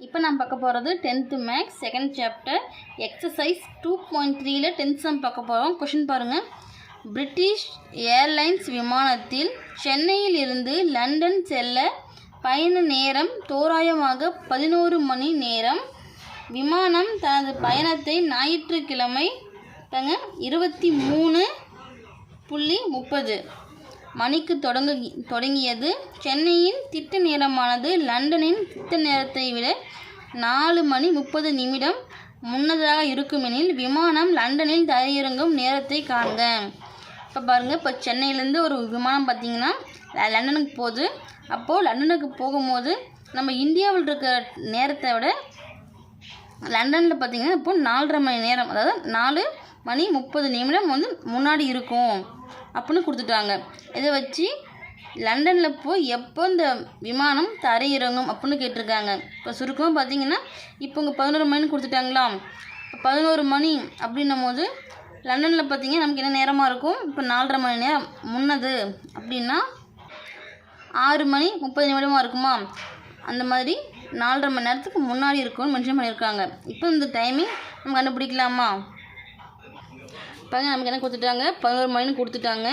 இப்போ நான் பார்க்க போகிறது 10th maths second chapter exercise 2.3ல 10th சம் பார்க்க போகிறோம். கொஷின் பாருங்கள். பிரிட்டிஷ் ஏர்லைன்ஸ் விமானத்தில் சென்னையில் இருந்து லண்டன் செல்ல பயண நேரம் தோராயமாக 11 மணி நேரம். விமானம் தனது பயணத்தை ஞாயிற்றுக்கிழமை 23:30 மணிக்கு தொடங்கியது. சென்னையின் திட்ட நேரமானது லண்டனின் திட்ட நேரத்தை விட 4:30 முன்னதாக இருக்குமெனில் விமானம் லண்டனில் தரையிறங்கும் நேரத்தை காண்க. இப்போ பாருங்கள், இப்போ சென்னையிலேருந்து ஒரு விமானம் பார்த்திங்கன்னா லண்டனுக்கு போகுது. அப்போது லண்டனுக்கு போகும்போது நம்ம இந்தியாவில் இருக்கிற நேரத்தை விட லண்டனில் பார்த்திங்கன்னா இப்போது 4:30 மணி நேரம், அதாவது 4:30 வந்து முன்னாடி இருக்கும் அப்படின்னு கொடுத்துட்டாங்க. இதை வச்சு லண்டனில் போய் எப்போ இந்த விமானம் தரையிறங்கும் அப்படின்னு கேட்டிருக்காங்க. இப்போ சுருக்கமாக பார்த்தீங்கன்னா இப்போ இங்கே 11 மணின்னு கொடுத்துட்டாங்களா. இப்போ 11 மணி அப்படின்னும் போது லண்டனில் பார்த்திங்கன்னா நமக்கு என்ன நேரமாக இருக்கும்? இப்போ 4:30 மணி நேரம் முன்னது அப்படின்னா 6:30 இருக்குமா? அந்த மாதிரி 4:30 மணி நேரத்துக்கு முன்னாடி இருக்கும்னு மென்ஷன் பண்ணியிருக்காங்க. இப்போ இந்த டைமிங் நம்ம கண்டுபிடிக்கலாமா? பாருங்க, நமக்கு என்ன கொடுத்துட்டாங்க? 11 மணின்னு கொடுத்துட்டாங்க.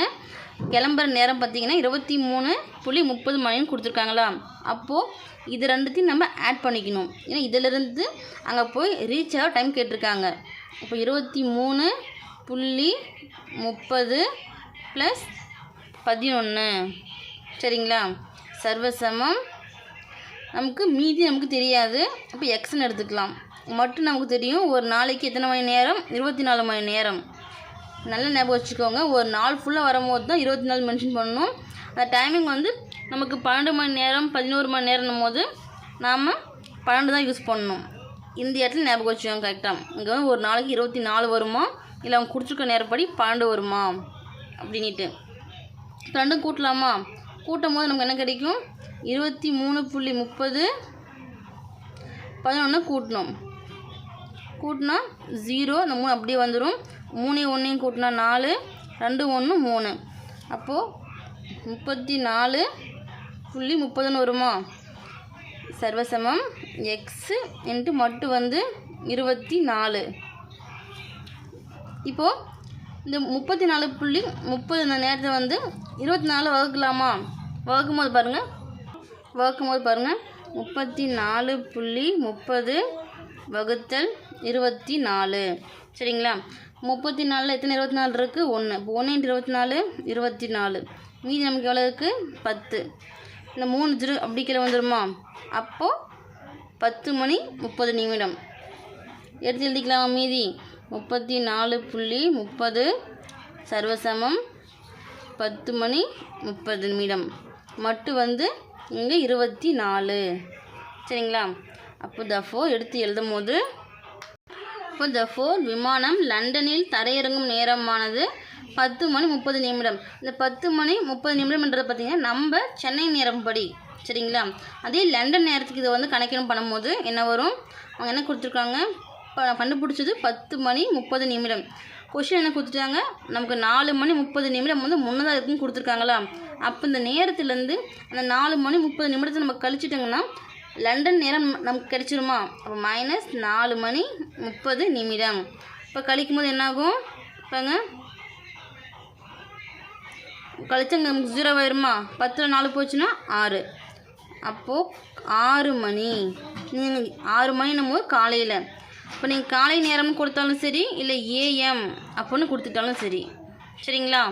கிளம்புற நேரம் பார்த்திங்கன்னா 23:30 மணின்னு கொடுத்துருக்காங்களா. அப்போது இது ரெண்டுத்தையும் நம்ம ஆட் பண்ணிக்கணும். ஏன்னா இதிலிருந்து அங்கே போய் ரீச் ஆக டைம் கேட்டிருக்காங்க. இப்போ 23:30 + 11 சரிங்களா. சர்வசமம் மீதி நமக்கு தெரியாது. அப்போ எக்ஸ்ன்னு எடுத்துக்கலாம். மட்டும் நமக்கு தெரியும் ஒரு நாளைக்கு எத்தனை மணி நேரம்? 24 மணி நேரம். நல்ல ஞாபகம் வச்சுக்கோங்க. ஒரு நாள் ஃபுல்லாக வரும்போது தான் 24 மென்ஷன் பண்ணணும். அந்த டைமிங் வந்து நமக்கு 12 மணி நேரம் 11 மணி நேரம்னும் போது நாம் 12 தான் யூஸ் பண்ணணும். இந்த இடத்துல ஞாபகம் வச்சுக்கோங்க கரெக்டாக. இங்கே வந்து ஒரு நாளைக்கு 24 வருமா, இல்லை அவங்க கொடுத்துருக்க நேரப்படி 12 வருமா அப்படின்ட்டு ரெண்டும் கூட்டலாமா? கூட்டும் போது நமக்கு என்ன கிடைக்கும்? 23:30 11 கூட்டணும். கூட்டினா 0, இந்த 3 அப்படியே வந்துடும். 3 1 கூட்டினா 4, 2 1 3. அப்போது 34:30 வருமா? சர்வசமம் எக்ஸு இன்ட்டு மட்டு வந்து 24. இப்போது இந்த 34:30 இந்த நேரத்தை வந்து 24 வகுக்கலாமா? வகுக்கும்போது பாருங்கள் 34:30 வகுத்தல் 24 சரிங்களா. 34 எத்தனை 24 இருக்குது? 1. இப்போ 1 × 24 24. மீதி நமக்கு எவ்வளோ இருக்குது? 10. இந்த 3 0 அப்படி கீழே வந்துடுமா? அப்போது 10:30 எடுத்து எழுதிக்கலாமா? மீதி 34:30 சர்வசமம் 10:30 மட்டு வந்து இங்கே 24 சரிங்களா. அப்போ தஃபோர் எடுத்து எழுதும் போது விமானம் லண்டனில் தரையிறங்கும் நேரமானது 10:30. இந்த 10:30 பார்த்திங்கன்னா நம்ம சென்னை நேரம் படி சரிங்களா. அதே லண்டன் நேரத்துக்கு இதை வந்து கணக்கீடு பண்ணும்போது என்ன வரும்? அவங்க என்ன கொடுத்துருக்காங்க? கண்டுபிடிச்சது 10:30. கொஷின் என்ன கொடுத்துட்டாங்க? நமக்கு 4:30 வந்து முன்னதாக இருக்குன்னு கொடுத்துருக்காங்களா. அப்போ இந்த நேரத்துலேருந்து அந்த 4:30 நம்ம கழிச்சிட்டோங்கன்னா லண்டன் நேரம் நமக்கு கிடைச்சிருமா? அப்போ -4:30. இப்போ கழிக்கும் போது என்னாகும்? பாருங்க, கழிச்சா நமக்கு 0 ஆயிருமா? 10ல் 4 போச்சுன்னா 6. அப்போது 6 மணி. நீங்கள் 6 மணின்னும் போது காலையில். இப்போ நீங்கள் காலை நேரம்னு கொடுத்தாலும் சரி, இல்லை AM அப்படின்னு கொடுத்துட்டாலும் சரி சரிங்களா.